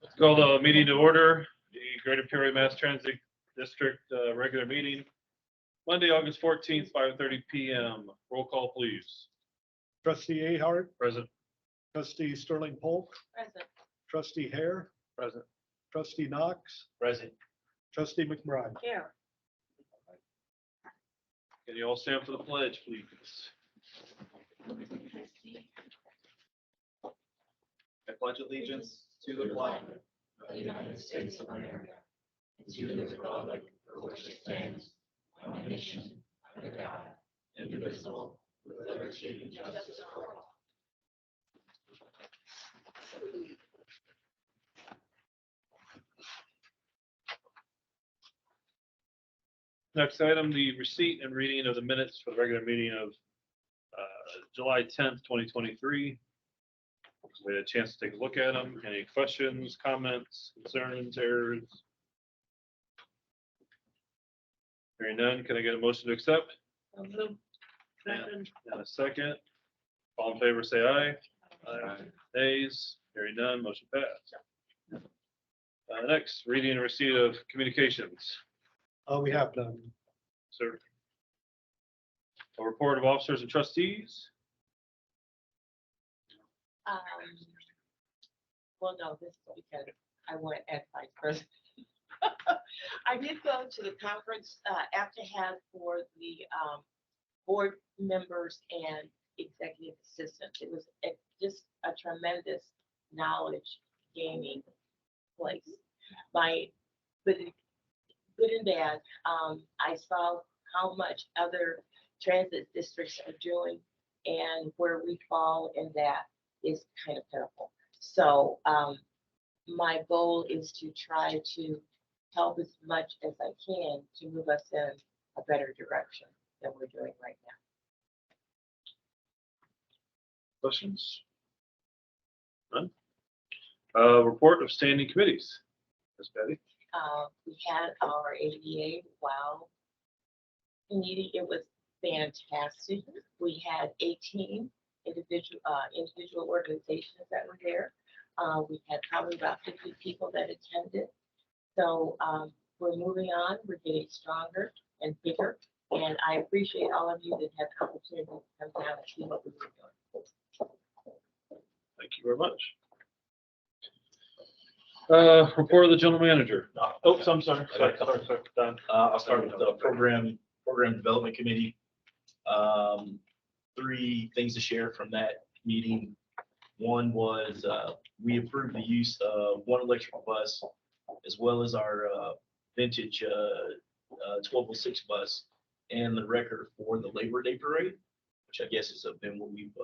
Let's call the meeting to order. The Greater Peoria Mass Transit District regular meeting, Monday, August 14th, 5:30 p.m. Roll call, please. Trustee Ahart, Present. trustee Sterling Polk, Present. trustee Hare, Present. trustee Knox, Present. trustee McBride. Here. Can you all stand for the pledge, please? I pledge allegiance to the flag of the United States of America, and to the republic for which it stands, one nation, under God, indivisible, with liberty and justice for all. Next item, the receipt and reading of the minutes for the regular meeting of July 10th, 2023. We had a chance to take a look at them. Any questions, comments, concerns, errors? Hearing none, can I get a motion to accept? Second. And a second. All in favor, say aye. Aye. Nays, hearing none, motion passed. Next, reading and receipt of communications. We have none. Sir. A report of officers and trustees. Well, no, this is because I want to act vice president. I did go to the conference after had for the board members and executive assistants. It was just a tremendous knowledge gaining place. But good and bad, I saw how much other transit districts are doing, and where we fall in that is kind of pitiful. So my goal is to try to help as much as I can to move us in a better direction than we're doing right now. Questions? None? Report of standing committees. Ms. Betty? We had our ADA WOW meeting. It was fantastic. We had 18 individual organizations that were there. We had probably about 50 people that attended. So we're moving on. We're getting stronger and bigger. And I appreciate all of you that had the opportunity to come down and see what we were doing. Thank you very much. Report of the general manager. Oh, I'm sorry. Sorry. Don. I'll start with the program development committee. 3 things to share from that meeting. One was we approved the use of 1 electric bus as well as our vintage 1206 bus and the record for the Labor Day parade, which I guess has been what we've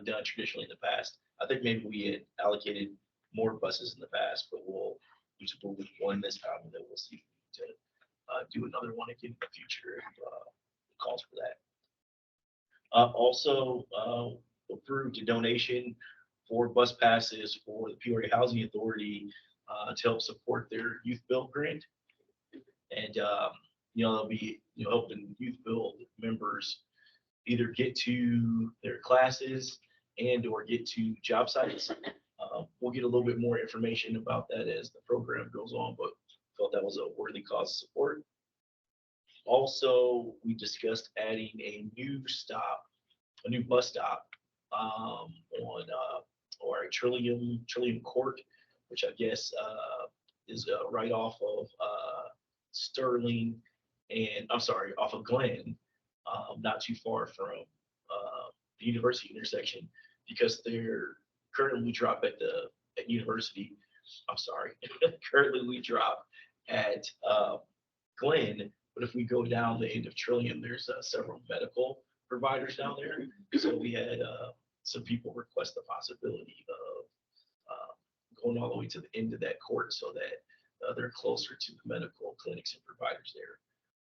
done traditionally in the past. I think maybe we had allocated more buses in the past, but we'll use 1 this time, and then we'll see to do another one again in the future if calls for that. Also approved a donation for bus passes for the Peoria Housing Authority to help support their youth build grant. And they'll be helping youth build members either get to their classes and or get to job sites. We'll get a little bit more information about that as the program goes on, but felt that was a worthy cause of support. Also, we discussed adding a new bus stop on or Trillium Court, which I guess is right off of Sterling and off of Glenn, not too far from the University intersection, because currently we drop at University. Currently we drop at Glenn, but if we go down the end of Trillium, there's several medical providers down there. So we had some people request the possibility of going all the way to the end of that court so that they're closer to the medical clinics and providers there.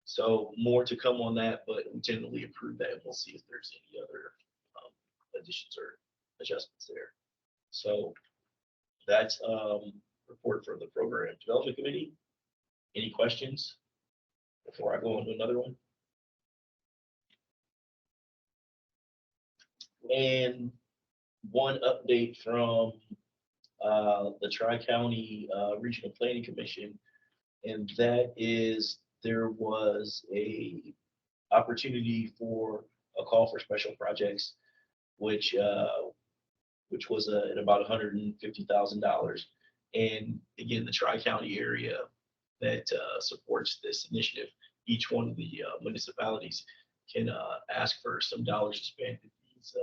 So more to come on that, but we tentatively approve that, and we'll see if there's any other additions or adjustments there. So that's report for the program development committee. Any questions before I go on to another one? And one update from the Tri-County Regional Planning Commission. And that is, there was a opportunity for a call for special projects, which was at about $150,000. And again, the Tri-County area that supports this initiative, each one of the municipalities can ask for some dollars to spend in these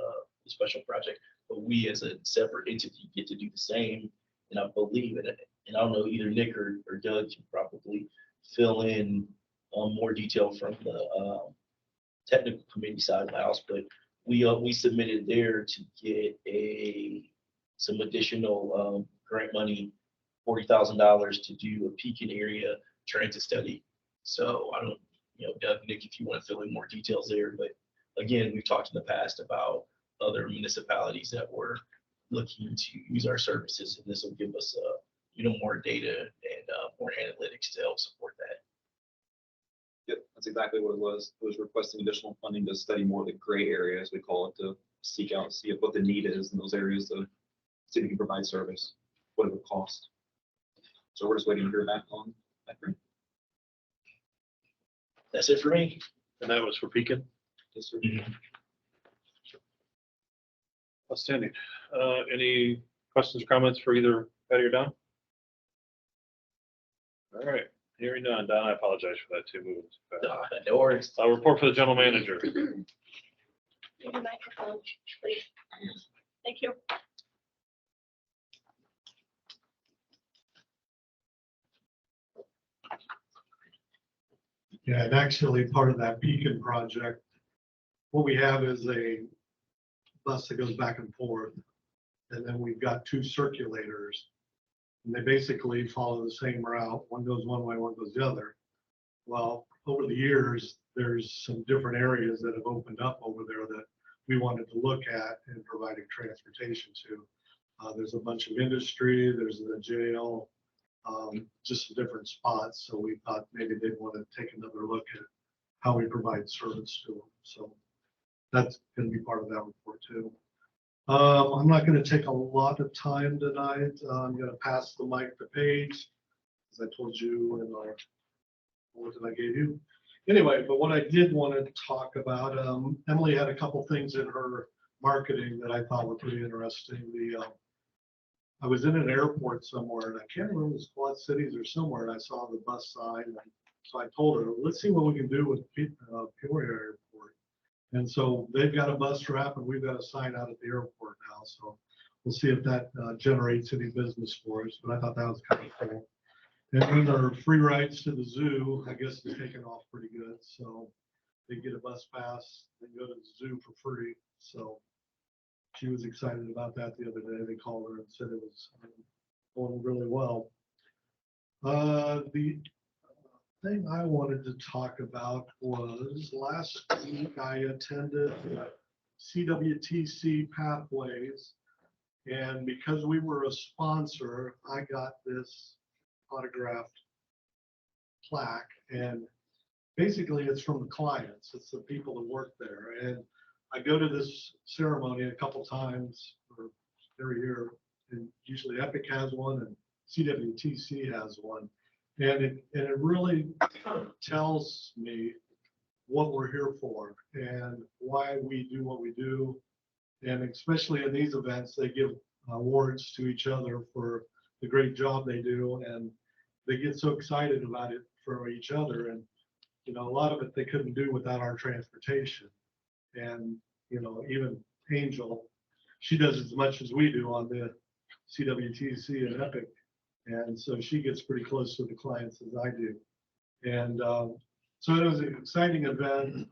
the special project, but we as a separate entity get to do the same. And I believe it, and I don't know, either Nick or Doug can probably fill in more detail from the technical committee side of the house, but we submitted there to get some additional grant money, $40,000 to do a Pekin area transit study. So I don't, Doug, Nick, if you want to fill in more details there, but again, we've talked in the past about other municipalities that were looking to use our services, and this will give us more data and more analytics to help support that. Yep, that's exactly what it was. It was requesting additional funding to study more of the gray area, as we call it, to seek out, see what the need is in those areas to see if we can provide service, what it would cost. So we're just waiting to hear back on that. That's it for me. And that was for Pekin. Yes, sir. Outstanding. Any questions or comments for either Patty or Don? All right, hearing none. Don, I apologize for that too. Moving too fast. No worries. I'll report for the general manager. Your microphone, please. Thank you. Yeah, and actually part of that Beacon project, what we have is a bus that goes back and forth. And then we've got two circulators. And they basically follow the same route. One goes one way, one goes the other. Well, over the years, there's some different areas that have opened up over there that we wanted to look at and providing transportation to. There's a bunch of industry, there's the jail, just some different spots. So we thought maybe they'd want to take another look at how we provide service to them. So that's going to be part of that report too. I'm not going to take a lot of time tonight. I'm going to pass the mic to Paige, as I told you in our, what did I give you? Anyway, but what I did want to talk about, Emily had a couple things in her marketing that I thought were pretty interesting. I was in an airport somewhere, and I can't remember if it was Quad Cities or somewhere, and I saw the bus sign. And so I told her, let's see what we can do with Peoria Airport. And so they've got a bus wrap, and we've got a sign out at the airport now. So we'll see if that generates any business for us. But I thought that was kind of cool. And then our free rides to the zoo, I guess, is taking off pretty good. So they get a bus pass, they go to the zoo for free. So she was excited about that the other day. They called her and said it was going really well. The thing I wanted to talk about was last week I attended CWTC Pathways. And because we were a sponsor, I got this autographed plaque, and basically it's from the clients. It's the people that work there. And I go to this ceremony a couple times every year, and usually Epic has one and CWTC has one. And it really tells me what we're here for and why we do what we do. And especially in these events, they give awards to each other for the great job they do, and they get so excited about it for each other. And a lot of it they couldn't do without our transportation. And even Angel, she does as much as we do on the CWTC and Epic, and so she gets pretty close to the clients as I do. And so it was an exciting event.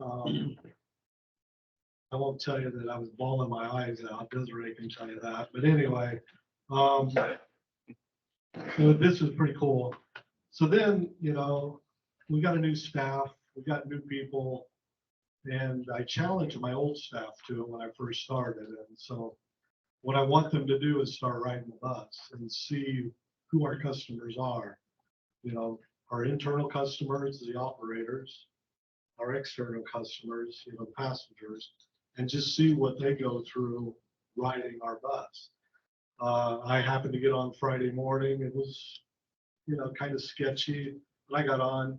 I won't tell you that I was bawling my eyes out. Desiree can tell you that. But anyway, so this was pretty cool. So then, we got a new staff, we got new people, and I challenged my old staff to it when I first started. And so what I want them to do is start riding the bus and see who our customers are. Our internal customers, the operators, our external customers, passengers, and just see what they go through riding our bus. I happened to get on Friday morning. It was, kind of sketchy. And I got on,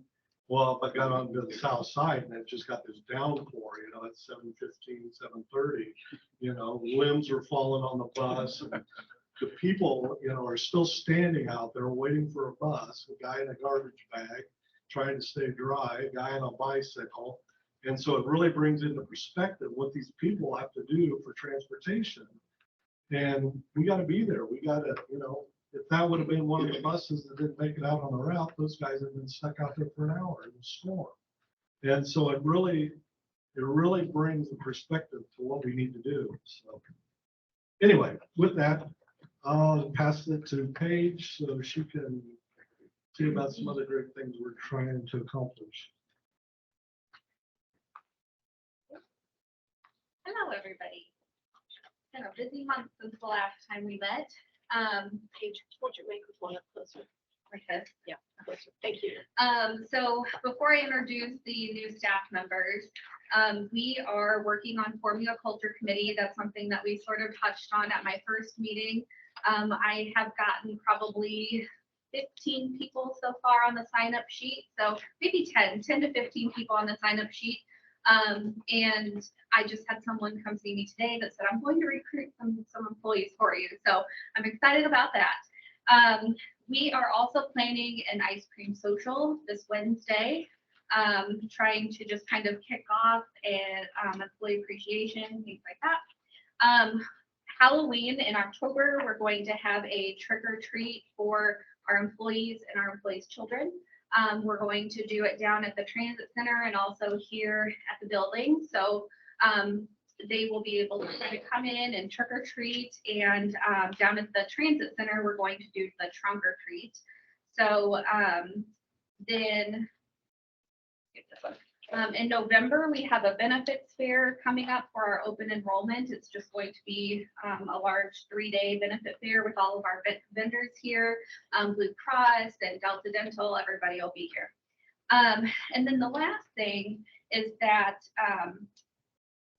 I got on to the south side and it just got this downpour, at 7:15, 7:30. Limbs were falling on the bus. And the people, are still standing out there waiting for a bus, a guy in a garbage bag, trying to stay dry, a guy on a bicycle. And so it really brings into perspective what these people have to do for transportation. And we got to be there. We got to, if that would have been one of the buses that didn't make it out on the route, those guys have been stuck out there for an hour in the storm. And so it really brings the perspective to what we need to do. So anyway, with that, I'll pass it to Paige so she can see about some other great things we're trying to accomplish. Hello, everybody. It's been a busy month since the last time we met. Paige, hold your microphone up closer. Like this. Yeah, closer. Thank you. So before I introduce the new staff members, we are working on forming a culture committee. That's something that we sort of touched on at my first meeting. I have gotten probably 15 people so far on the sign up sheet. So maybe 10 to 15 people on the sign up sheet. And I just had someone come see me today that said, I'm going to recruit some employees for you. So I'm excited about that. We are also planning an ice cream social this Wednesday, trying to just kind of kick off and employee appreciation, things like that. Halloween in October, we're going to have a trick or treat for our employees and our employees' children. We're going to do it down at the transit center and also here at the building. So they will be able to kind of come in and trick or treat. And down at the transit center, we're going to do the trunk or treat. So then in November, we have a benefits fair coming up for our open enrollment. It's just going to be a large 3-day benefit fair with all of our vendors here, Blue Cross and Delta Dental, everybody will be here. And then the last thing is that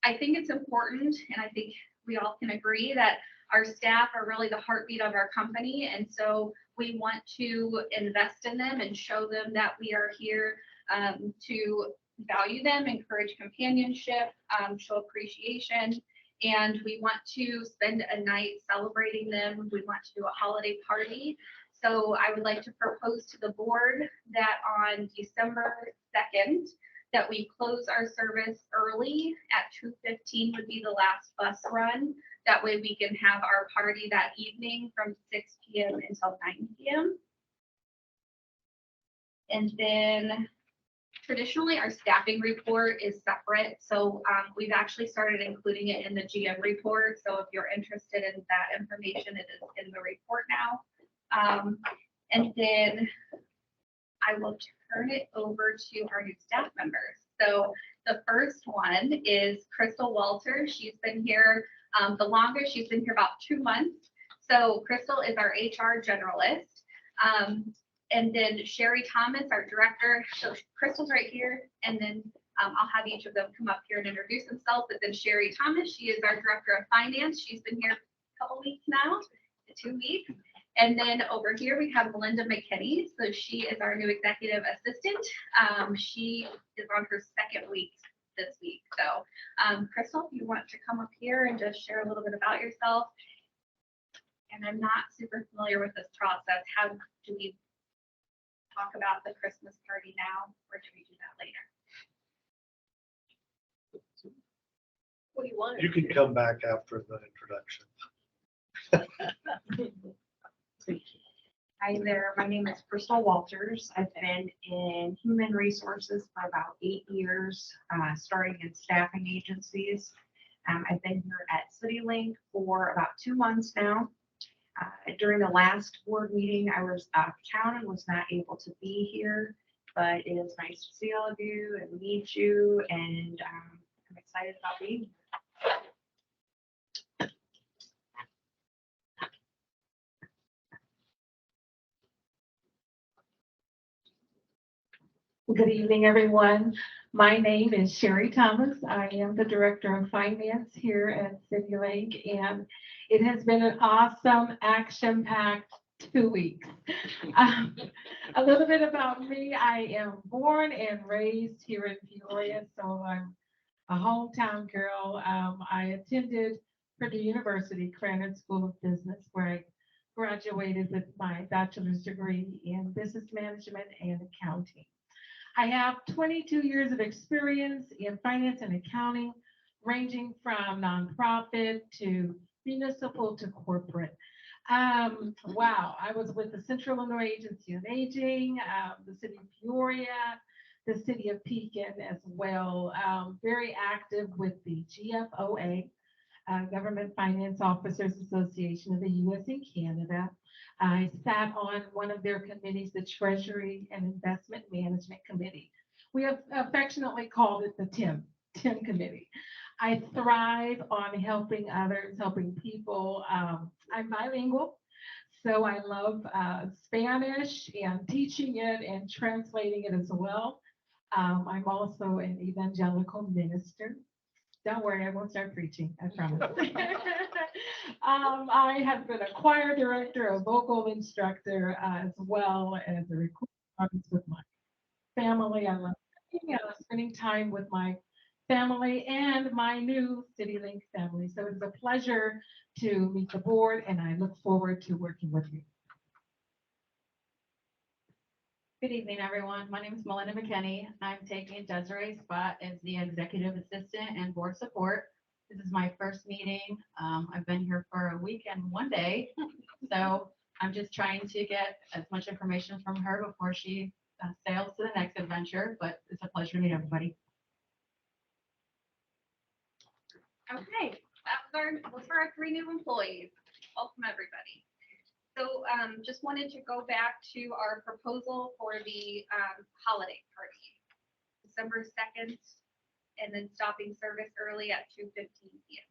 I think it's important, and I think we all can agree that our staff are really the heartbeat of our company. And so we want to invest in them and show them that we are here to value them, encourage companionship, show appreciation, and we want to spend a night celebrating them. We want to do a holiday party. So I would like to propose to the board that on December 2nd, that we close our service early at 2:15 would be the last bus run. That way we can have our party that evening from 6 p.m. until 9 p.m. And then traditionally, our staffing report is separate. So we've actually started including it in the GM report. So if you're interested in that information, it is in the report now. And then I will turn it over to our new staff members. So the first one is Crystal Walter. She's been here the longest. She's been here about 2 months. So Crystal is our HR generalist. And then Sherry Thomas, our director. So Crystal's right here. And then I'll have each of them come up here and introduce themselves. But then Sherry Thomas, she is our director of finance. She's been here a couple weeks now, 2 weeks. And then over here we have Melinda McKinney. So she is our new executive assistant. She is on her 2nd week this week. So Crystal, if you want to come up here and just share a little bit about yourself. And I'm not super familiar with this process. How do we talk about the Christmas party now, or do we do that later? What do you want? You can come back after the introduction. Hi there, my name is Crystal Walters. I've been in human resources for about 8 years, starting in staffing agencies. I've been here at CityLink for about 2 months now. During the last board meeting, I was out of town and was not able to be here, but it is nice to see all of you and meet you, and I'm excited about being here. Good evening, everyone. My name is Sherry Thomas. I am the Director of Finance here at City Link, and it has been an awesome, action-packed 2 weeks. Um, a little bit about me. I am born and raised here in Peoria, so I'm a hometown girl. I attended Purdue University, Cranard School of Business, where I graduated with my bachelor's degree in business management and accounting. I have 22 years of experience in finance and accounting, ranging from nonprofit to municipal to corporate. Wow, I was with the Central Illinois Agency on Aging, the city of Peoria, the city of Pekin as well. Very active with the GFOA, Government Finance Officers Association of the U.S. and Canada. I sat on one of their committees, the Treasury and Investment Management Committee. We have affectionately called it the TIM Committee. I thrive on helping others, helping people. I'm bilingual, so I love Spanish and teaching it and translating it as well. I'm also an evangelical minister. Don't worry, I won't start preaching, I promise. I have been a choir director, a vocal instructor, as well as a recording artist with my family. I love spending time with my family and my new CityLink family. So it's a pleasure to meet the board, and I look forward to working with you. Good evening, everyone. My name is Melinda McKinney. I'm taking Desiree's spot as the executive assistant and board support. This is my first meeting. I've been here for a week and 1 day. So I'm just trying to get as much information from her before she sails to the next adventure, but it's a pleasure to meet everybody. Okay, those are our 3 new employees. Welcome, everybody. So just wanted to go back to our proposal for the holiday party, December 2nd, and then stopping service early at 2:15 p.m.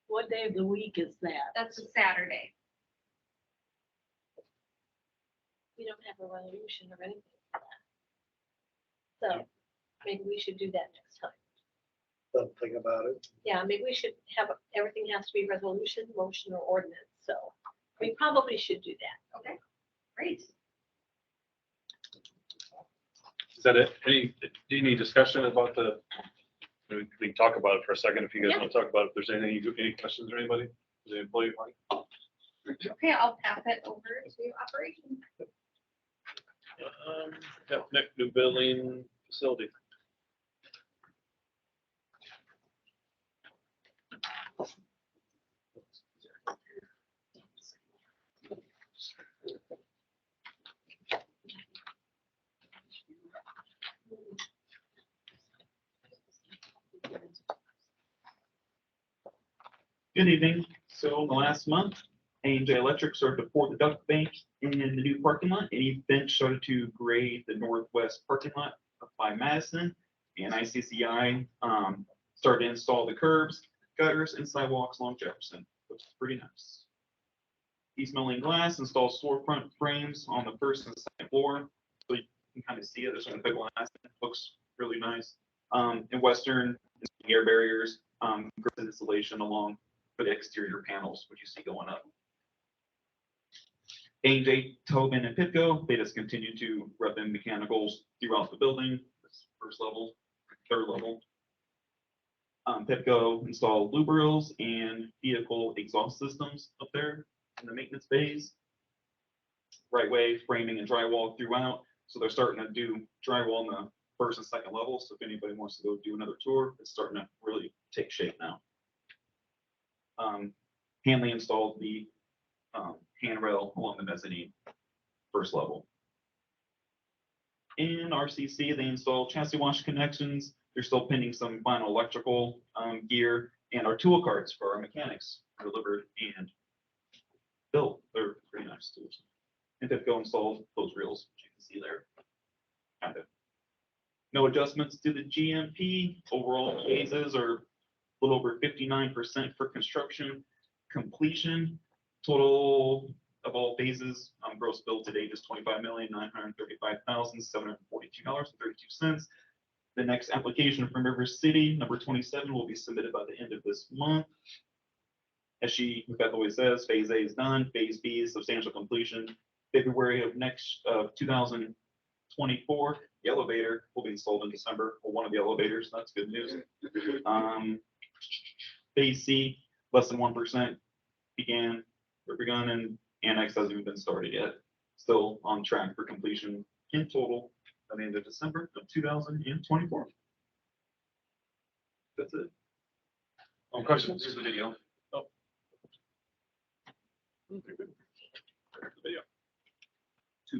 What day of the week is that? That's a Saturday. We don't have a resolution or anything for that. So maybe we should do that next time. Something about it. Yeah, maybe we should have, everything has to be resolution, motion, or ordinance. So we probably should do that. Okay, great. Is that it? Any discussion about we can talk about it for a second if you guys Yeah. want to talk about it. If there's any questions or anybody? Is the employee like? Okay, I'll pass it over to operations. Yep, next new building facility. Good evening. So in the last month, A&J Electric started to pour the duct bank in the new parking lot. And Bench started to grade the northwest parking lot up by Madison. And ICCI started to install the curbs, gutters, and sidewalks along Jefferson. Looks pretty nice. East Milling Glass installed storefront frames on the first and second floor. So you can kind of see it. There's some big glass. It looks really nice. In Western, air barriers, installation along for the exterior panels, which you see going up. A&J, Tobin, and Pitco, they just continue to rub in mechanicals throughout the building. This first level, third level. Pitco installed lubricals and vehicle exhaust systems up there in the maintenance bays. Right way, framing and drywall throughout. So they're starting to do drywall in the first and second level. So if anybody wants to go do another tour, it's starting to really take shape now. Hanley installed the handrail along the mezzanine first level. In RCC, they installed chassis wash connections. They're still pending some final electrical gear, and our tool carts for our mechanics are delivered and built. They're pretty nice tools. And Pitco installed those reels, which you can see there. Kind of. No adjustments to the GMP. Overall phases are a little over 59% for construction completion. Total of all phases. Gross bill to date is $25,935,742.32. The next application from River City, number 27, will be submitted by the end of this month. As Beth always says, phase A is done, phase B is substantial completion. February of 2024, the elevator will be installed in December, or one of the elevators. That's good news. Phase C, less than 1% begun, and annex hasn't even been started yet. Still on track for completion in total by the end of December of 2024. That's it. Questions? Here's the video. Video. Two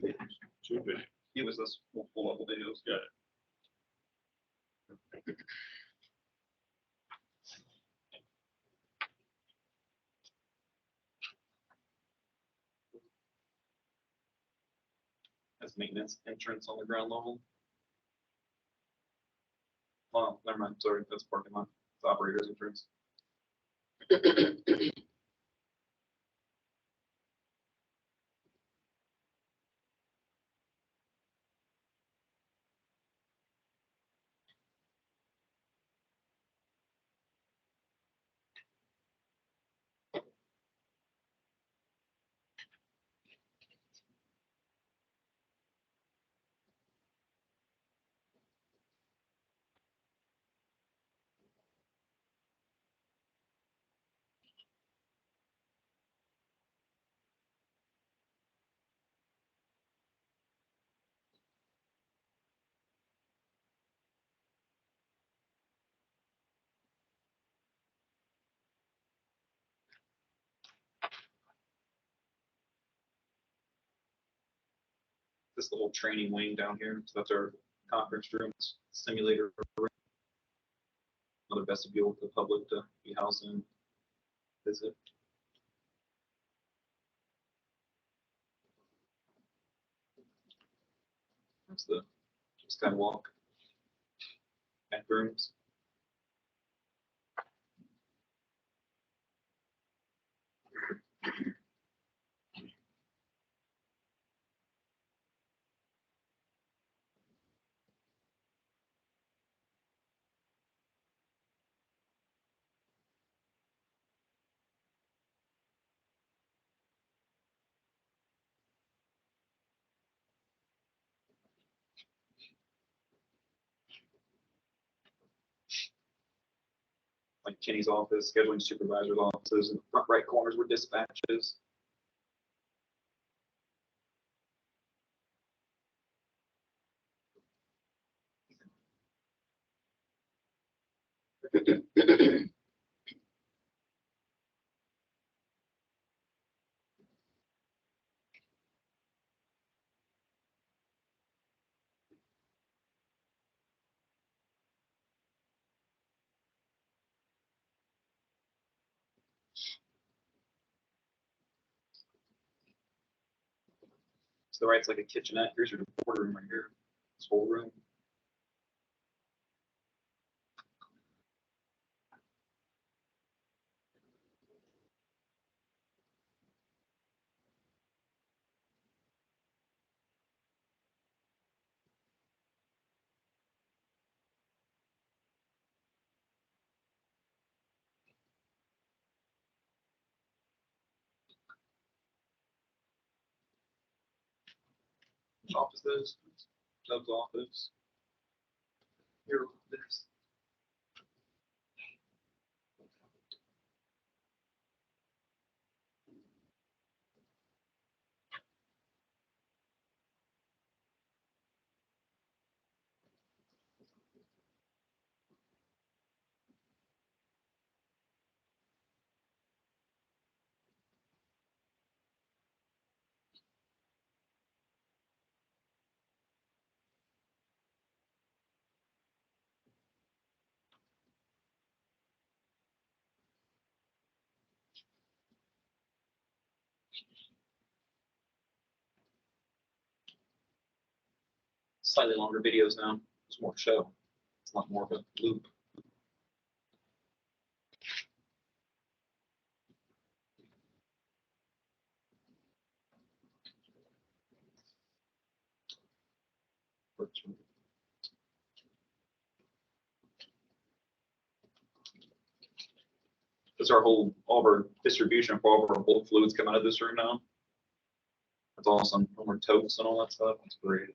videos. It was this multiple level videos. Got it. That's maintenance entrance on the ground level. Oh, never mind. Sorry, that's parking lot. It's operator's entrance. This little training wing down here. So that's our conference room, simulator room. Another vestibule for the public to be housed in, visit. That's the skywalk. Bathrooms. Like Kenny's office, scheduling supervisor's offices, and the front right corners were dispatches. To the right's like a kitchenette. Here's your boardroom right here. This whole room. Offices, Doug's office. Your office. Slightly longer videos now. It's more show. It's not more of a loop. Does all of our distribution for all of our bulk fluids come out of this room now? That's awesome. No more totes and all that stuff. That's great.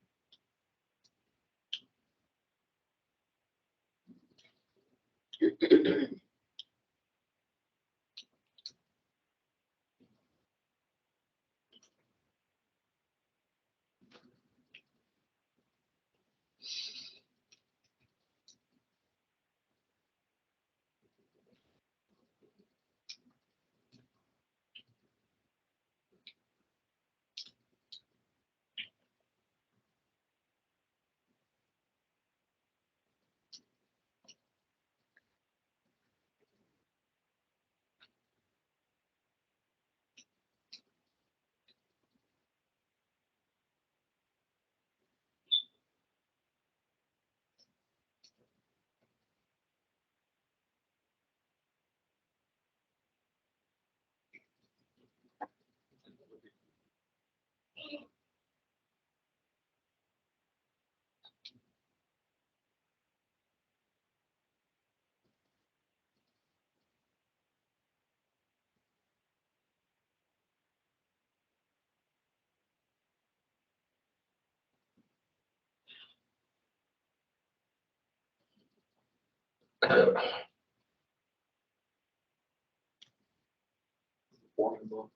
Wonderful.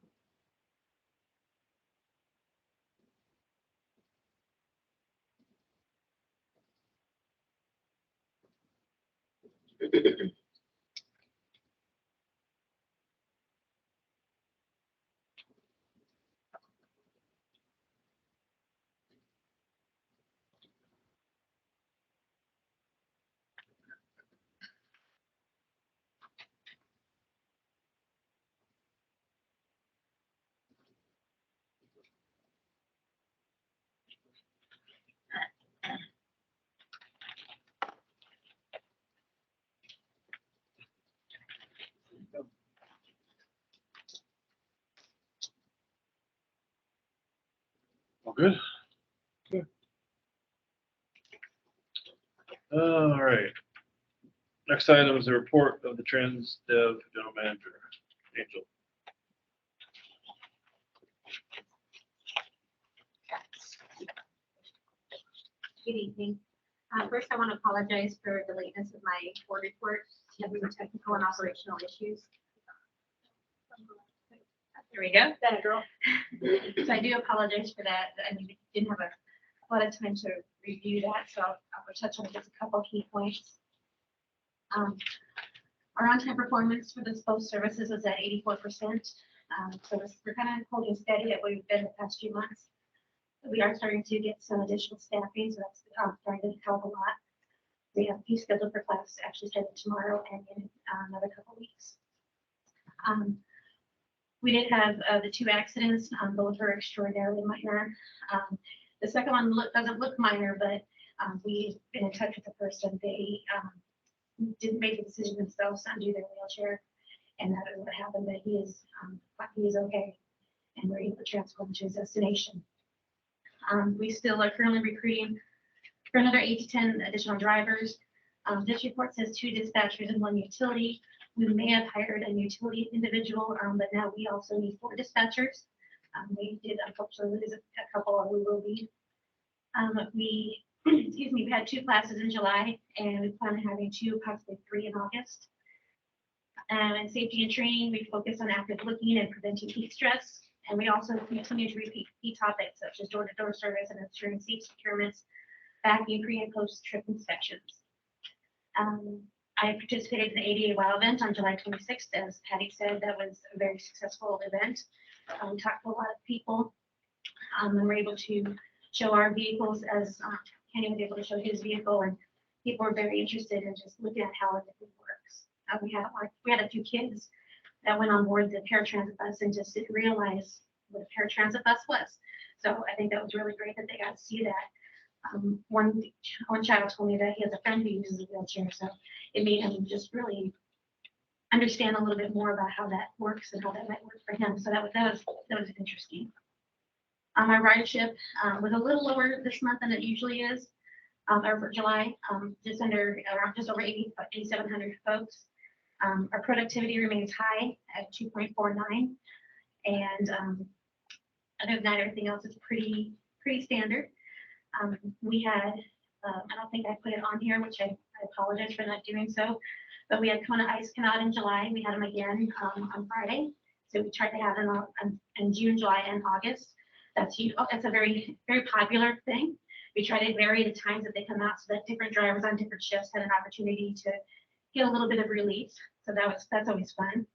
All good? Good. All right. Next item is the report of the Trans Dev General Manager, Angel. Good evening. First, I want to apologize for the lateness of my board report. We had some technical and operational issues. There we go. That girl. So I do apologize for that. I didn't have a lot of time to review that, so I'll touch on just a couple key points. Our on-time performance for the both services is at 84%. So we're kind of holding steady at where we've been the past few months. We are starting to get some additional staffing, so that's starting to help a lot. We have a few scheduled for class actually starting tomorrow and in another couple weeks. We did have the 2 accidents, both were extraordinarily minor. The second one doesn't look minor, but we've been in touch with the person. They didn't make the decision themselves to undo their wheelchair, and that is what happened. But he is okay, and we're able to transport him to his destination. We still are currently recruiting for another 8 to 10 additional drivers. This report says 2 dispatchers and 1 utility. We may have hired a utility individual, but now we also need 4 dispatchers. We did unfortunately lose a couple, and we will be. We had 2 classes in July, and we plan on having 2, possibly 3 in August. In safety and training, we focus on active looking and preventing heat stress. And we also continue to repeat key topics such as door-to-door service and ensuring safe securements, vacuum pre and post-trip inspections. I participated in the ADA WOW event on July 26th. As Patty said, that was a very successful event. We talked to a lot of people, and we're able to show our vehicles as Kenny was able to show his vehicle, and people were very interested in just looking at how everything works. We had a few kids that went on board the paratransit bus and just didn't realize what a paratransit bus was. So I think that was really great that they got to see that. One child told me that he has a friend who uses a wheelchair, so it made him just really understand a little bit more about how that works and how that might work for him. So that was interesting. My ridership was a little lower this month than it usually is. or for July, just under, around just over 8,700 folks. Our productivity remains high at 2.49. And other than that, everything else is pretty standard. We had, I don't think I put it on here, which I apologize for not doing so, but we had Kona Ice come out in July. We had them again on Friday. So we tried to have them in June, July, and August. That's a very, very popular thing. We try to vary the times that they come out so that different drivers on different shifts had an opportunity to get a little bit of relief. So that's always fun.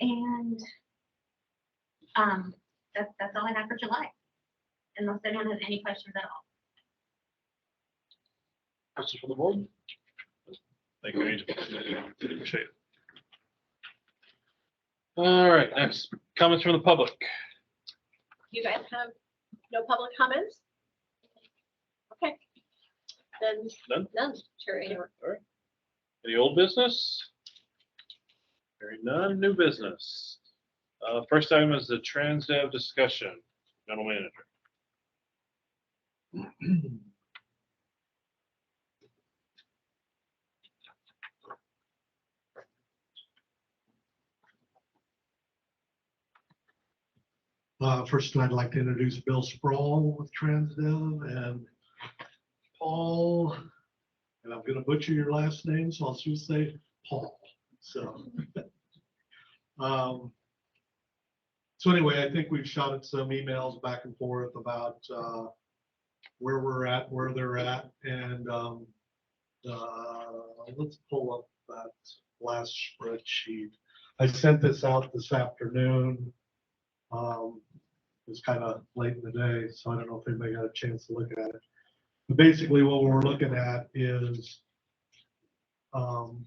And that's all I have for July, unless anyone has any questions at all. Questions from the board? Thank you, Angel. Appreciate it. All right, next, comments from the public. You guys have no public comments? Okay. Then none. Sure, anywhere. All right. Any old business? Hearing none, new business. First item is the TransDev discussion. General manager. First, I'd like to introduce Bill Sproul with TransDev and Paul, and I'm gonna butcher your last name, so I'll just say Paul. So anyway, I think we've shot some emails back and forth about where we're at, where they're at, and let's pull up that last spreadsheet. I sent this out this afternoon. It's kind of late in the day, so I don't know if anybody got a chance to look at it. But basically what we're looking at is to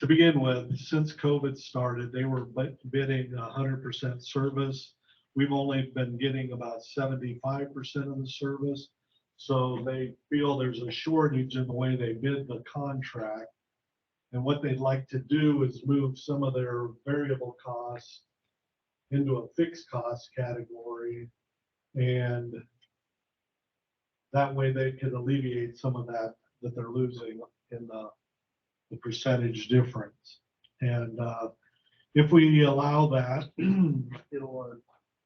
begin with, since COVID started, they were bidding 100% service. We've only been getting about 75% of the service. So they feel there's a shortage in the way they bid the contract. And what they'd like to do is move some of their variable costs into a fixed cost category. And that way they can alleviate some of that they're losing in the percentage difference. And if we allow that, it'll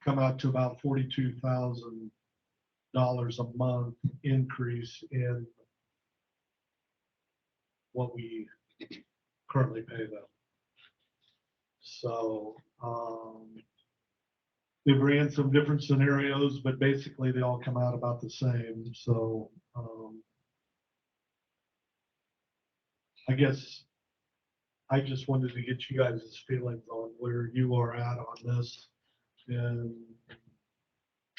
come out to about $42,000 a month increase in what we currently pay them. So they've ran some different scenarios, but basically they all come out about the same. So I guess I just wanted to get you guys' feelings on where you are at on this. And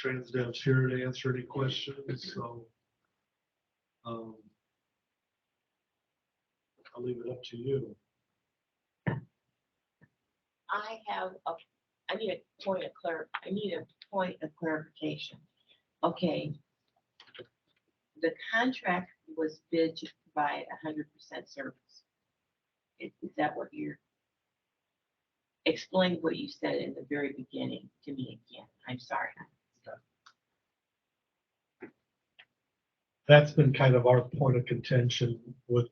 TransDev's here to answer any questions. So I'll leave it up to you. I need a point of clarification. Okay. The contract was bid to provide 100% service. Is that what you're, explain what you said in the very beginning to me again? I'm sorry. That's been kind of our point of contention with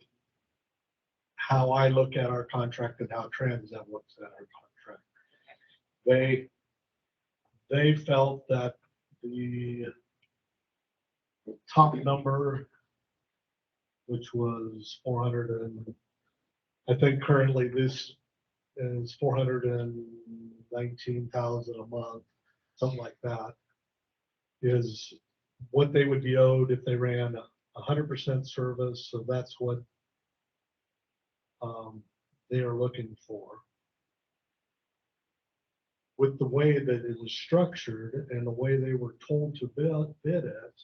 how I look at our contract and how TransDev looks at our contract. They felt that the top number, which was 400, and I think currently this is 419,000 a month, something like that, is what they would be owed if they ran 100% service. So that's what they are looking for. With the way that it is structured and the way they were told to bid it,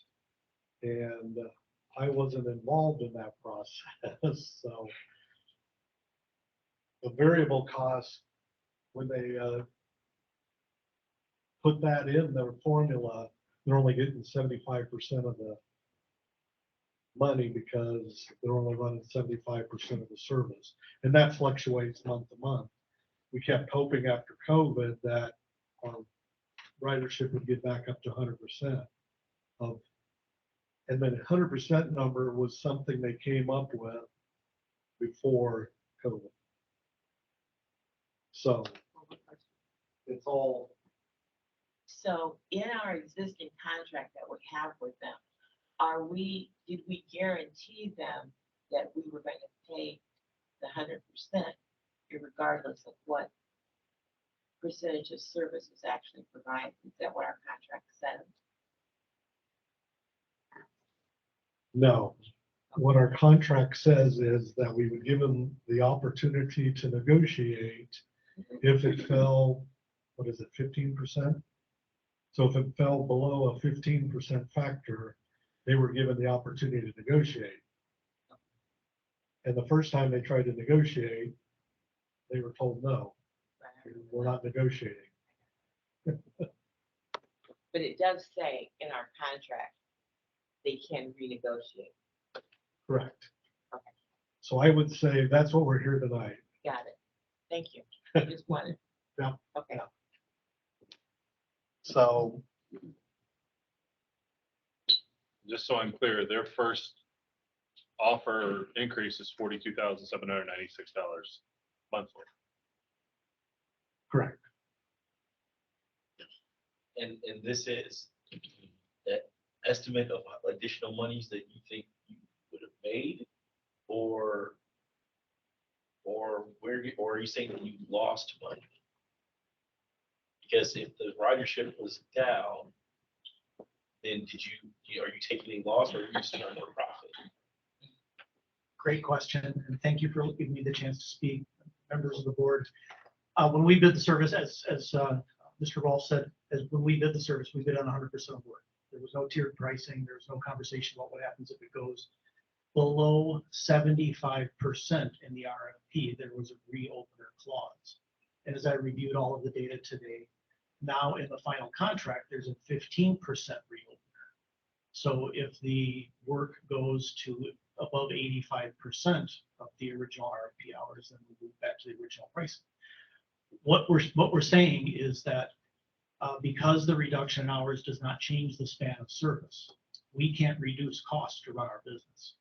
and I wasn't involved in that process. So the variable cost, when they put that in their formula, they're only getting 75% of the money because they're only running 75% of the service. And that fluctuates month to month. We kept hoping after COVID that our ridership would get back up to 100% of, and then 100% number was something they came up with before COVID. So it's all, So in our existing contract that we have with them, did we guarantee them that we were going to pay the 100% regardless of what percentage of service was actually provided? Is that what our contract says? no. What our contract says is that we would give them the opportunity to negotiate if it fell, what is it, 15%? So if it fell below a 15% factor, they were given the opportunity to negotiate. And the first time they tried to negotiate, they were told, no, we're not negotiating. But it does say in our contract, they can renegotiate. Correct. Okay. So I would say that's what we're here tonight. Got it. Thank you. I just wanted. Yeah. Okay. So Just so I'm clear, their first offer increase is $42,796 monthly. correct. And this is that estimate of additional monies that you think you would have made, or or are you saying that you lost money? Because if the ridership was down, then are you taking a loss, or are you still on a profit? Great question, and thank you for giving me the chance to speak, members of the board. When we bid the service, as Mr. Rolfe said, when we bid the service, we bid on 100% of work. There was no tiered pricing. There was no conversation about what happens if it goes below 75% in the RFP. There was a reopener clause. And as I reviewed all of the data today, now in the final contract, there's a 15% reopener. So if the work goes to above 85% of the original RFP hours, then we move back to the original pricing. What we're saying is that because the reduction in hours does not change the span of service, we can't reduce costs to run our business.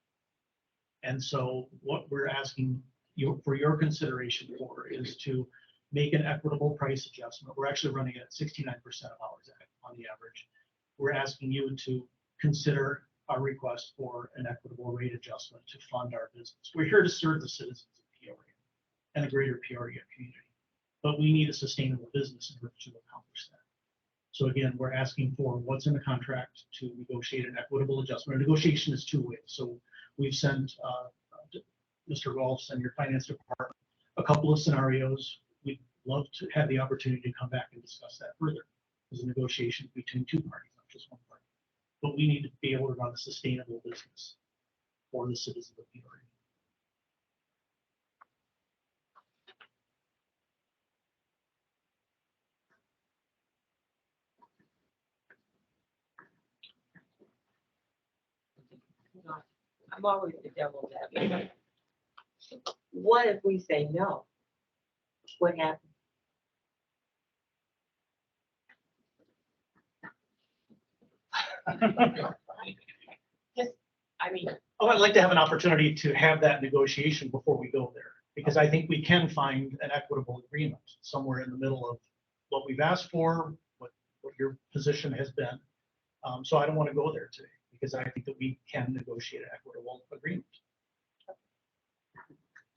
And so what we're asking for your consideration for is to make an equitable price adjustment. We're actually running at 69% of hours on the average. We're asking you to consider our request for an equitable rate adjustment to fund our business. We're here to serve the citizens of Peoria and the greater Peoria community, but we need a sustainable business in order to accomplish that. So again, we're asking for what's in the contract to negotiate an equitable adjustment. A negotiation is two ways. So we've sent Mr. Rolfe and your finance department a couple of scenarios. We'd love to have the opportunity to come back and discuss that further. There's a negotiation between two parties, not just one party. But we need to be able to run a sustainable business for the citizens of Peoria. I'm always the devil's advocate. What if we say no? What happens? Just, I mean, Oh, I'd like to have an opportunity to have that negotiation before we go there, because I think we can find an equitable agreement somewhere in the middle of what we've asked for, what your position has been. So I don't want to go there today, because I think that we can negotiate an equitable agreement.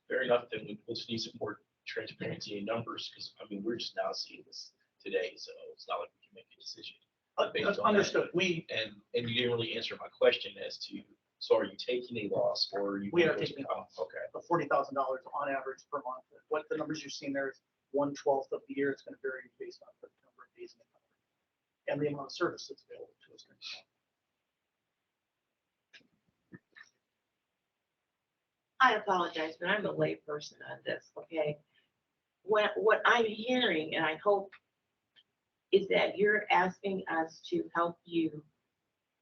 Fair enough, then we'll just need some more transparency in numbers, because I mean, we're just now seeing this today, so it's not like we can make a decision. based on that. Understood. And you didn't really answer my question as to, so are you taking a loss, or are you? We are taking a loss. Okay. Of $40,000 on average per month. What the numbers you're seeing there is 1/12 of the year. It's going to vary based on the number of days in the calendar and the amount of service that's available to us. I apologize, but I'm a lay person on this, okay? What I'm hearing, and I hope, is that you're asking us to help you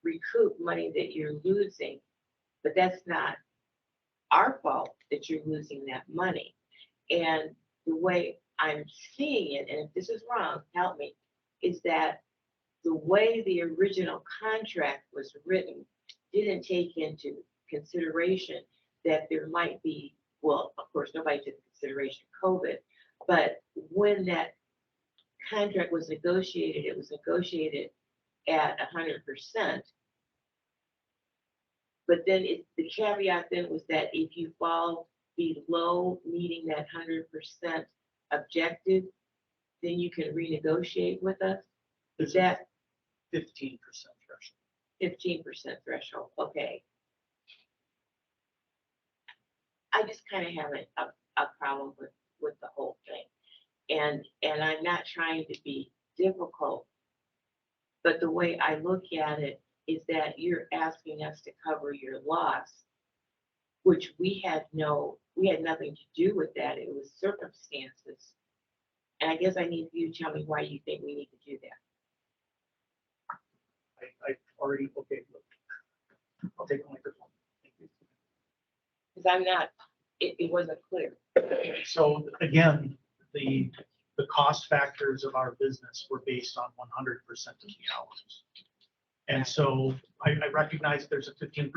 recoup money that you're losing, but that's not our fault that you're losing that money. And the way I'm seeing it, and if this is wrong, help me, is that the way the original contract was written didn't take into consideration that there might be, well, of course, nobody took into consideration COVID, but when that contract was negotiated, it was negotiated at 100%. But then the caveat then was that if you fall below meeting that 100% objective, then you can renegotiate with us. Is that 15% threshold. 15% threshold? Okay. I just kind of have a problem with the whole thing. And I'm not trying to be difficult, but the way I look at it is that you're asking us to cover your loss, which we had nothing to do with that. It was circumstances. And I guess I need you to tell me why you think we need to do that. I already, okay, look. I'll take the microphone. Thank you. Because I'm not, it wasn't clear. So again, the cost factors of our business were based on 100% of the hours. And so I recognize there's a 15%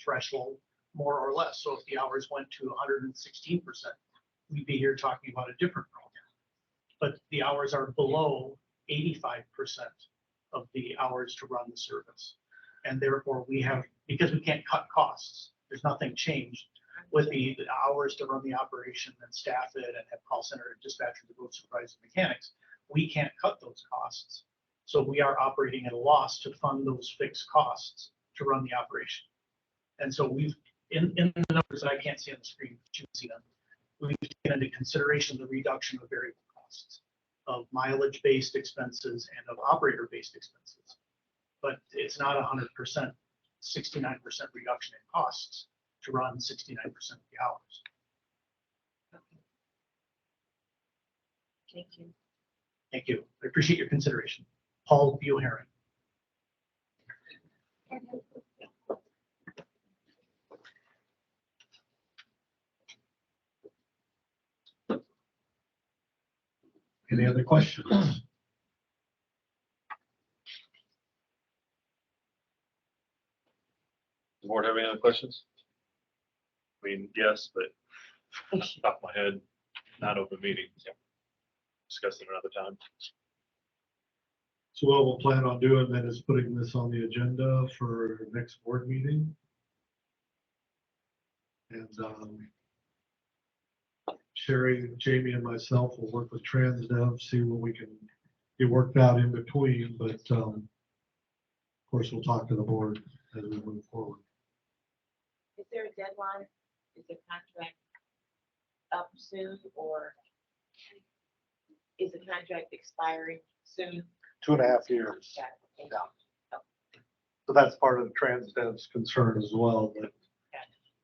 threshold, more or less. So if the hours went to 116%, we'd be here talking about a different program. But the hours are below 85% of the hours to run the service. And therefore we have, because we can't cut costs, there's nothing changed with the hours to run the operation and staff it and have call center and dispatcher, the road supervisors, and mechanics. We can't cut those costs. So we are operating at a loss to fund those fixed costs to run the operation. And so we've, in the numbers that I can't see on the screen, but you can see them, we've taken into consideration the reduction of variable costs, of mileage-based expenses and of operator-based expenses. But it's not 100%, 69% reduction in costs to run 69% of the hours. Thank you. Thank you. I appreciate your consideration. Paul Buharan. Any other questions? Does the board have any other questions? I mean, yes, but off the top of my head, not open meeting. So discuss it another time. So what we'll plan on doing then is putting this on the agenda for next board meeting. And Sherry, Jamie, and myself will work with TransDev, see what we can get worked out in between, but of course, we'll talk to the board as we move forward. Is there a deadline? Is the contract up soon, or is the contract expiring soon? 2.5 years. Yeah. So that's part of TransDev's concern as well, that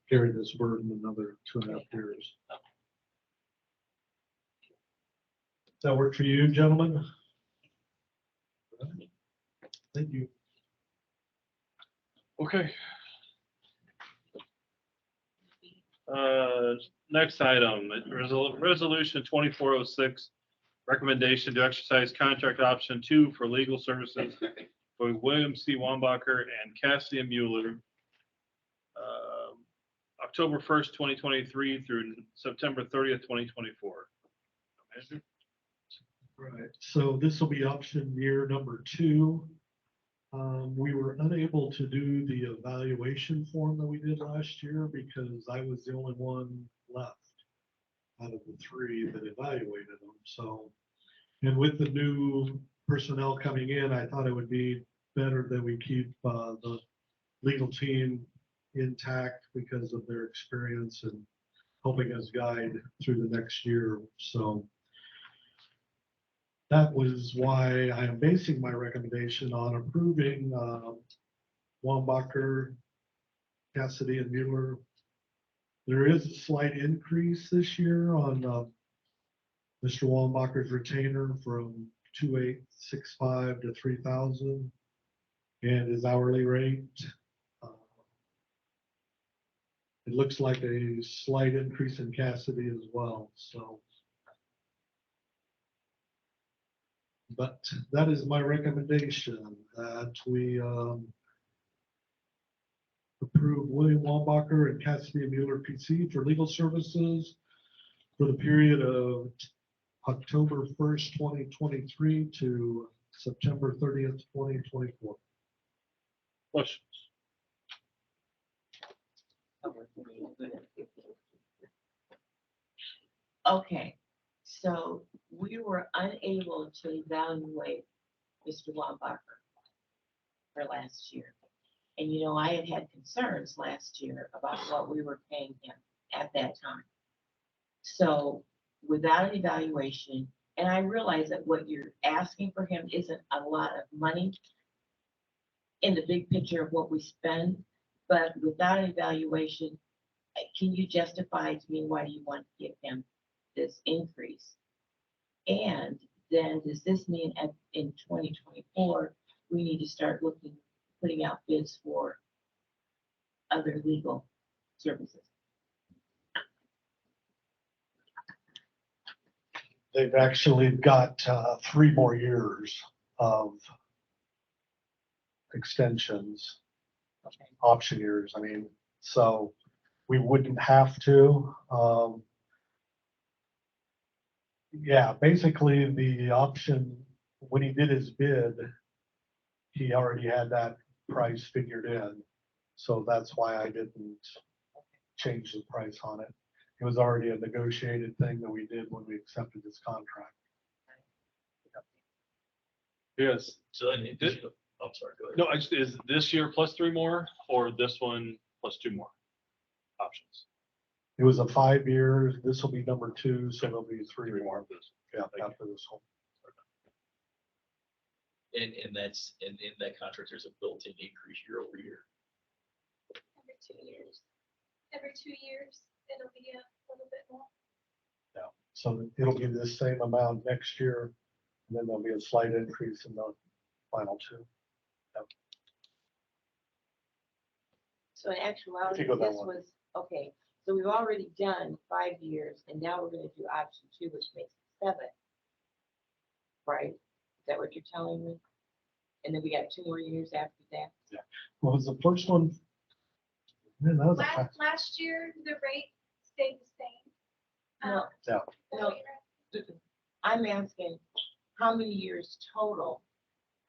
carry this burden another 2.5 years. Does that work for you, gentlemen? Thank you. Okay. Next item, resolution 2406, recommendation to exercise contract option 2 for legal services for William C. Wambacher and Cassie Mueller, October 1st, 2023 through September 30th, 2024. Right, so this will be option year number 2. We were unable to do the evaluation form that we did last year because I was the only one left out of the 3 that evaluated them. So, and with the new personnel coming in, I thought it would be better that we keep the legal team intact because of their experience and helping us guide through the next year. So that was why I am basing my recommendation on approving Wambacher, Cassidy, and Mueller. There is a slight increase this year on Mr. Wambacher's retainer from 2,865 to 3,000, and his hourly rate. It looks like a slight increase in Cassidy as well. So But that is my recommendation, that we approve William Wambacher and Cassidy Mueller PC for legal services for the period of October 1st, 2023 to September 30th, 2024. Questions? Okay, so we were unable to evaluate Mr. Wambacher for last year. And you know, I had had concerns last year about what we were paying him at that time. So without an evaluation, and I realize that what you're asking for him isn't a lot of money in the big picture of what we spend, but without an evaluation, can you justify to me why you want to give him this increase? And then does this mean in 2024, we need to start putting out bids for other legal services? They've actually got 3 more years of extensions, Okay. option years. I mean, so we wouldn't have to. Yeah, basically the option, when he did his bid, he already had that price figured in. So that's why I didn't change the price on it. It was already a negotiated thing that we did when we accepted this contract. Yes. So, and it did, I'm sorry, go ahead. No, is this year plus 3 more or this one plus 2 more options? It was a 5 years. This will be number 2, so there'll be 3 3 more. more of this. Yeah, Thank you. after this one. And that's, and in that contract, there's a built-in increase year over year. Every 2 years. Every 2 years, it'll be a little bit more. Yeah, so it'll be the same amount next year, and then there'll be a slight increase in the final 2. So in actuality, If you go that this one. was, okay, so we've already done 5 years and now we're gonna do option 2, which makes it 7. Right? Is that what you're telling me? And then we got 2 more years after that? What was the first one? Man, that was a Last year, the rate stayed the same. No. Yeah. No. I'm asking, how many years total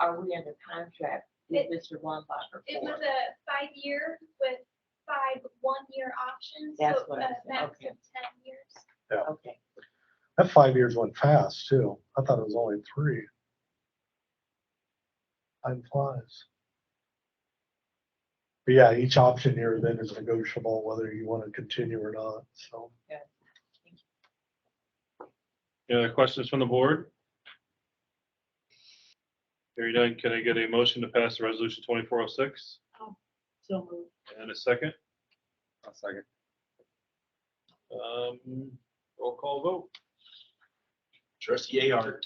are we under contract with Mr. Wambacher It for? was a 5-year with 5 one-year options, That's so what a I said, max okay. of 10 years. Okay, That 5 years went fast too. I thought it was only 3. Time flies. But yeah, each option year then is negotiable whether you want to continue or not, so. Any other questions from the board? Hearing none, can I get a motion to pass the resolution 2406? so moved. And a second? I'll second. Roll call vote. Trustee Ayard,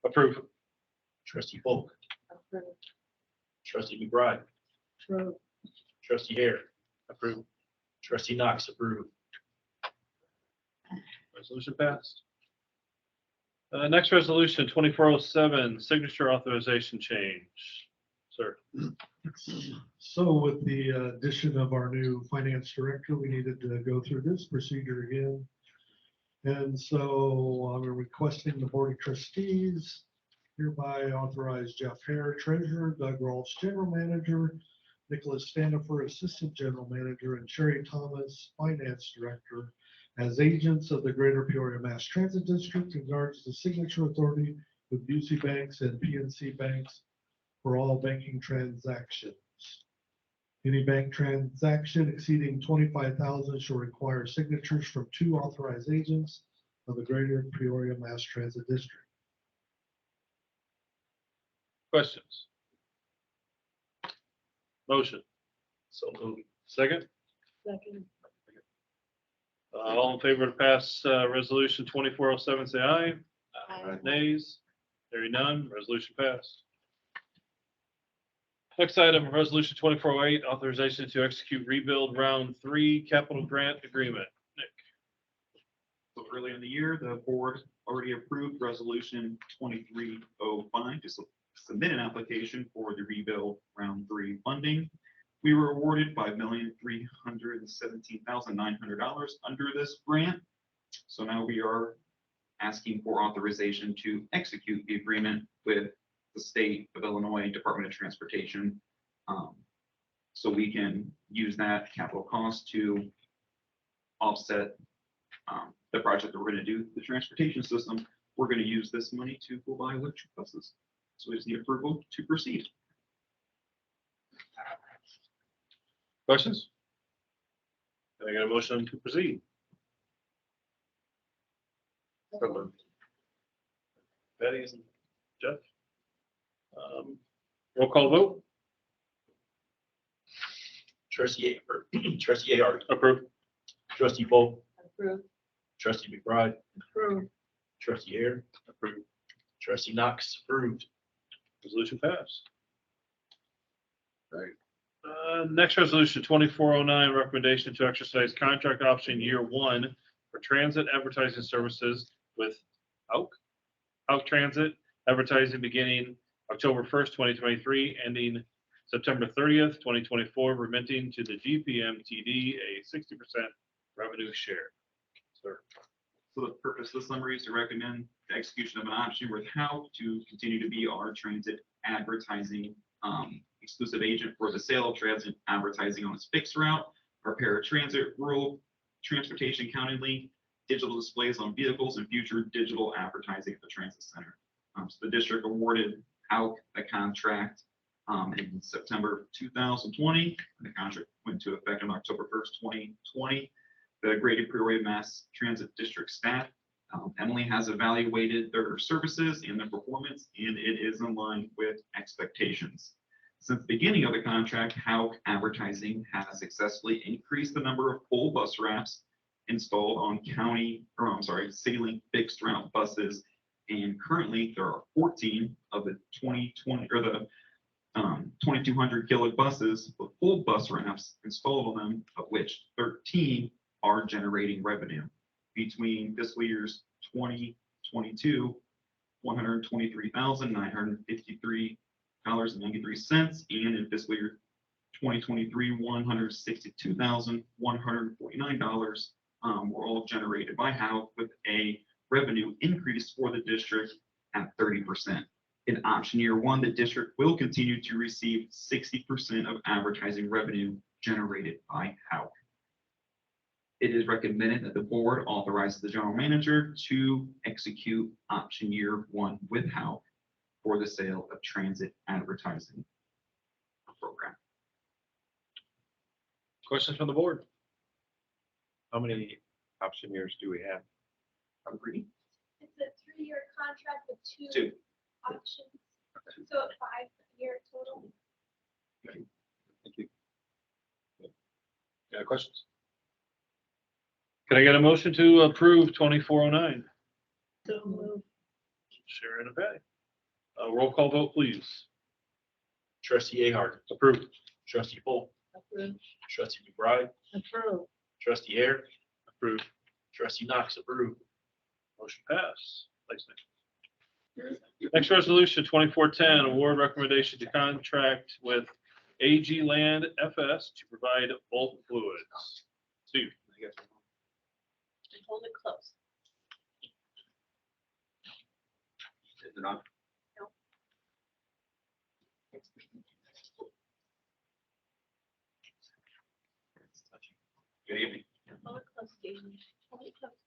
Approve. trustee Polk, Approved. trustee McBride, Approved. trustee Hare, Approve. trustee Knox, approved. Resolution passed. Next resolution, 2407, signature authorization change. Sir. So with the addition of our new finance director, we needed to go through this procedure again. And so I'm requesting the board of trustees hereby authorize Jeff Hare, treasurer, Doug Rolfs, general manager, Nicholas Stanifer, assistant general manager, and Sherry Thomas, finance director, as agents of the Greater Peoria Mass Transit District in regards to signature authority with UC banks and PNC banks for all banking transactions. Any bank transaction exceeding 25,000 shall require signatures from 2 authorized agents of the Greater Peoria Mass Transit District. Questions? Motion. So moved. Second? Second. All in favor to pass resolution 2407, say aye. Aye. Nays? Hearing none, resolution passed. Next item, resolution 2408, authorization to execute rebuild round 3 capital grant agreement. Nick. So early in the year, the board already approved resolution 2305 to submit an application for the rebuild round 3 funding. We were awarded $5,317,900 under this grant. So now we are asking for authorization to execute the agreement with the state of Illinois Department of Transportation. So we can use that capital cost to offset the project that we're going to do, the transportation system. We're going to use this money to go buy electric buses. So we just need approval to proceed. Questions? Can I get a motion to proceed? So moved. Betty and Jeff? Roll call vote? Trustee Ahart. Approved. Trustee Paul. Approved. Trustee McBride. Approved. Trustee Air. Approved. Trustee Knox, approved. Resolution passed. Next resolution, 2409, recommendation to exercise contract option year 1 for transit advertising services with Hauk Transit, advertising beginning October 1st, 2023, ending September 30th, 2024, remitting to the GPMTD a 60% revenue share. Sir. So the purpose of the summary is to recommend the execution of an option with Hauk to continue to be our transit advertising exclusive agent for the sale of transit advertising on its fixed route, our paratransit, rural transportation county link, digital displays on vehicles, and future digital advertising at the transit center. So the district awarded Hauk a contract in September 2020. The contract went into effect on October 1st, 2020. The Greater Peoria Mass Transit District staff, Emily, has evaluated their services and their performance, and it is in line with expectations. Since the beginning of the contract, Hauk Advertising has successfully increased the number of full bus wraps installed on CityLink fixed route buses, and currently there are 14 of the 2020 or the 2200 kilo buses with full bus wraps installed on them, of which 13 are generating revenue. Between fiscal years 2022, $123,953.93, and in fiscal year 2023, $162,149 were all generated by Hauk, with a revenue increase for the district at 30%. In option year 1, the district will continue to receive 60% of advertising revenue generated by Hauk. It is recommended that the board authorizes the general manager to execute option year 1 with Hauk for the sale of transit advertising program. Questions from the board? How many option years do we have? Agree? It's a 3-year contract with 2 Two. options, so a 5-year total. Thank you. Any questions? Can I get a motion to approve 2409? So moved. Sharon and Patty. Roll call vote, please. Trustee Ahart. Approved. Trustee Paul. Approved. Trustee McBride. Approved. Trustee Air. Approved. Trustee Knox, approved. Motion passed. Thanks, Nick. Next resolution, 2410, award recommendation to contract with AG Land FS to provide bulk fluids. Steve. Hold it close. Is it on? No. Good evening. Hold it close, Steve. Hold it close.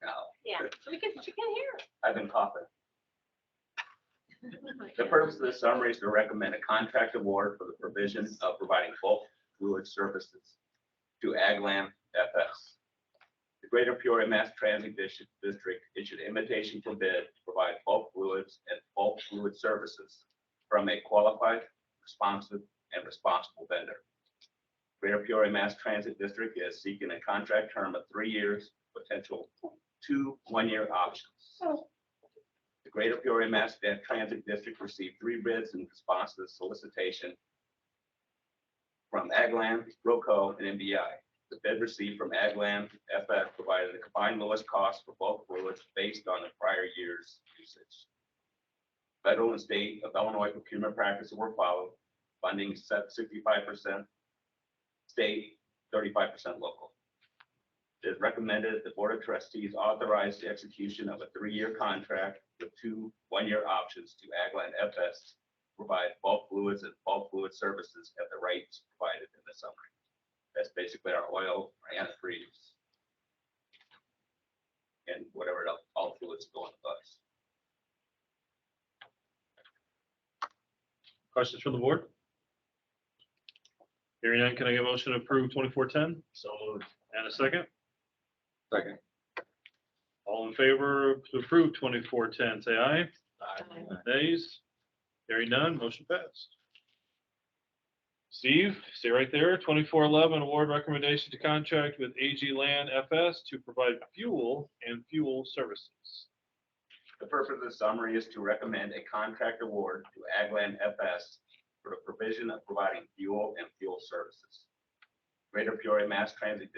Now, Yeah, because you can hear. I've been coughing. The purpose of this summary is to recommend a contract award for the provision of providing bulk fluid services to Aglam FS. The Greater Peoria Mass Transit District issued an invitation for bid to provide bulk fluids and bulk fluid services from a qualified, responsive, and responsible vendor. Greater Peoria Mass Transit District is seeking a contract term of 3 years, potential 2 one-year options. The Greater Peoria Mass Transit District received 3 bids in response to the solicitation from Aglam, Roco, and MBI. The bid received from Agland FS provided a combined lowest cost for bulk fluids based on the prior year's usage. Federal and state of Illinois procurement practices were followed. Funding set 65% state, 35% local. It is recommended that the Board of Trustees authorize the execution of a 3-year contract with 2 1-year options to Agland FS to provide bulk fluids and bulk fluid services at the rates provided in the summary. That's basically our oil, our antifreeze, and whatever else, all fluids go on the bus. Questions from the board? Hearing none, can I get a motion to approve 2410? So moved. And a second? Second. All in favor to approve 2410, say aye. Aye. Nays? Hearing none, motion passed. Steve, stay right there. 2411, award recommendation to contract with AG Land FS to provide fuel and fuel services. The purpose of the summary is to recommend a contract award to Agland FS for the provision of providing fuel and fuel services. Greater Peoria Mass Transit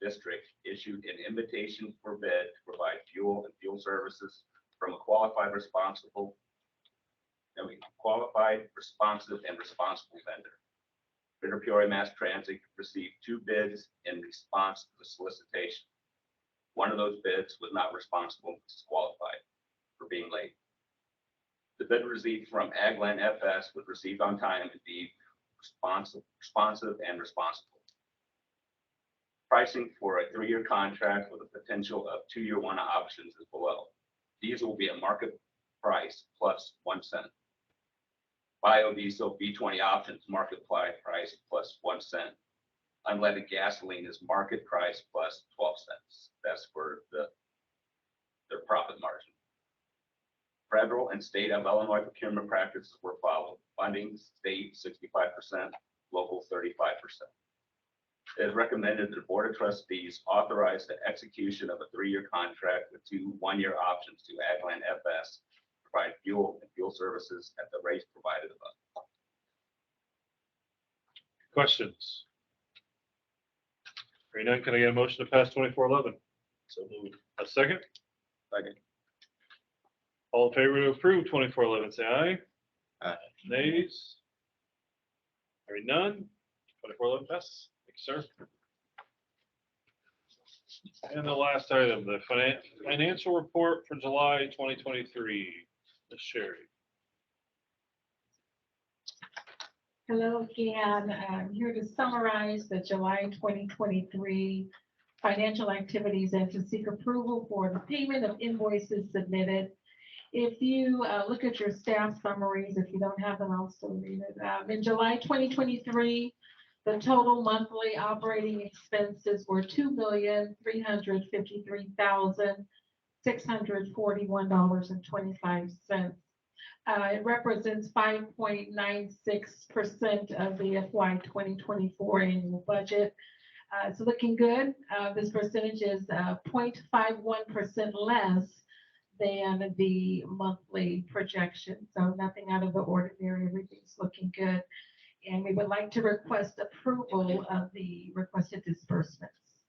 District issued an invitation for bid to provide fuel and fuel services from a qualified, responsive, and responsible vendor. Greater Peoria Mass Transit received 2 bids in response to the solicitation. One of those bids was not responsible and disqualified for being late. The bid received from Agland FS was received on time and be responsive and responsible. Pricing for a 3-year contract with a potential of 2-year one options is below. These will be a market price plus 1 cent. Biodiesel B20 options market price plus 1 cent. Unleaded gasoline is market price plus 12 cents. That's for their profit margin. Federal and state of Illinois procurement practices were followed. Funding state 65%, local 35%. It is recommended that the Board of Trustees authorize the execution of a 3-year contract with 2 1-year options to Agland FS to provide fuel and fuel services at the rates provided above. Questions? Hearing none, can I get a motion to pass 2411? So moved. A second? Second. All in favor to approve 2411, say aye. Aye. Nays? Hearing none, 2411 passes. Thank you, sir. And the last item, the financial report for July 2023. Ms. Sherry. Hello again. I'm here to summarize the July 2023 financial activities and to seek approval for the payment of invoices submitted. If you look at your staff summaries, if you don't have them, I'll still read it. In July 2023, the total monthly operating expenses were $2,353,641.25. It represents 5.96% of the FY 2024 annual budget. It's looking good. This percentage is 0.51% less than the monthly projection. So nothing out of the ordinary. Everything's looking good. And we would like to request approval of the requested disbursements.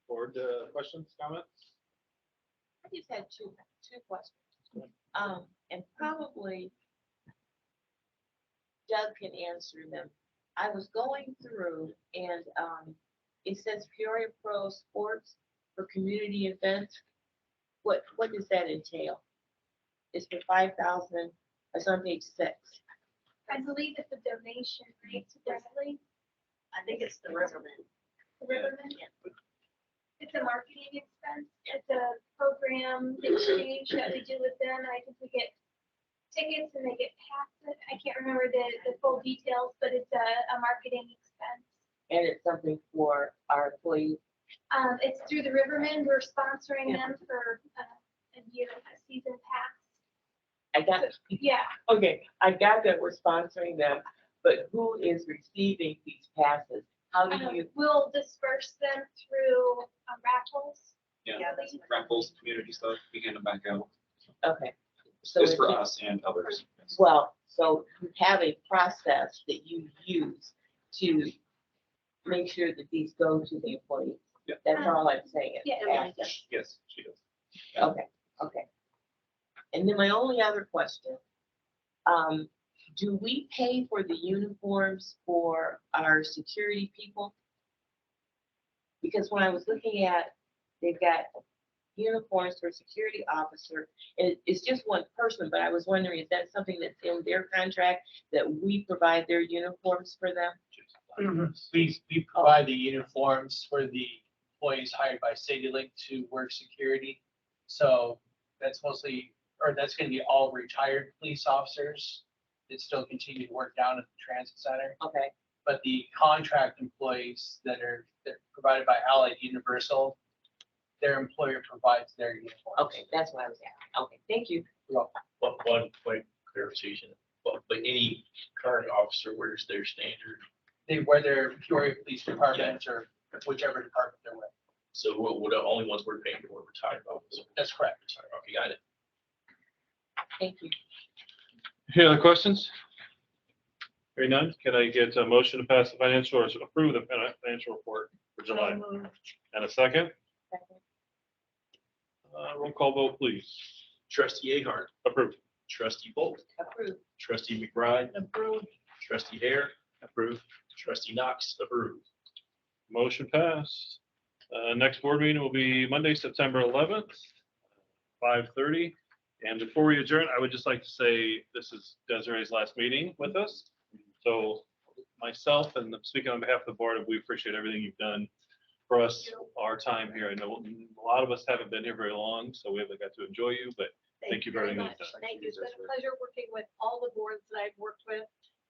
Board questions, comments? I just had two questions. And probably Doug can answer them. I was going through and it says Peoria Pro Sports for community events. What does that entail? It's for 5,000. It's on page 6. I believe it's a donation, right, to Bradley? I think it's the Riverman. The Riverman? It's a marketing expense. It's a program exchange that we do with them. I think we get tickets and they get passes. I can't remember the full details, but it's a marketing expense. And it's something for our employees. It's through the Rivermen. We're sponsoring them for a season pass. Okay, I got that we're sponsoring them, but who is receiving these passes? How do you? We'll disperse them through raffles. Yeah, raffles, community stuff, we hand them back out. Okay. So It's for us and others. Well, So you have a process that you use to make sure that these go to the employees. Yeah. That's all I'm saying. Yeah, Emily does. Yes, she does. Okay, okay. And then my only other question, do we pay for the uniforms for our security people? Because when I was looking at, they've got uniforms for security officer, and it's just one person, but I was wondering if that's something that's in their contract, that we provide their uniforms for them? We provide the uniforms for the employees hired by CityLink to work security. So that's mostly, or that's gonna be all retired police officers that still continue to work down at the transit center. Okay, But the contract employees that are provided by Allied Universal, their employer provides their uniforms. okay, that's what I was asking. Okay, thank you. But one point clarification, but any current officer wears their standard. They wear their Peoria Police Department or whichever department they're with. So we're the only ones we're paying for retired officers. That's correct. Okay, got it. Thank you. Any other questions? Hearing none, can I get a motion to pass the financial or approve the financial report for July? And a second? Roll call vote, please. Trustee Ahern, Approved. trustee Bolt, Approved. trustee McBride. Approved. Trustee Hare. Approved. Trustee Knox. Approved. Motion passed. Next board meeting will be Monday, September 11th, 5:30. And before we adjourn, I would just like to say this is Desiree's last meeting with us. So myself and speaking on behalf of the board, we appreciate everything you've done for us, our time here. I know a lot of us haven't been here very long, so we haven't got to enjoy you, but thank you for everything you've done. Thank you. It's been a pleasure working with all the boards that I've worked with,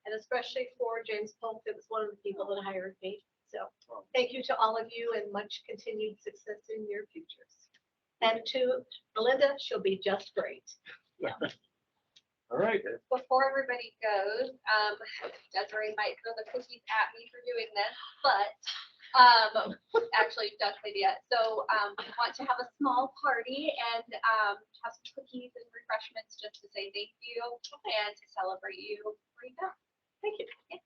and especially for James Polk, that was one of the people that hired me. So thank you to all of you and much continued success in your futures. And to Melinda, she'll be just great. All right. Before everybody goes, Desiree might throw the cookies at me for doing this, but actually, Dutch maybe yet. So we want to have a small party and have some cookies and refreshments just to say thank you and to celebrate you before you go. Thank you. Yeah.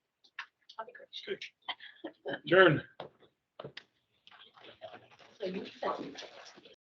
That'll be great. Adjourn. So you said.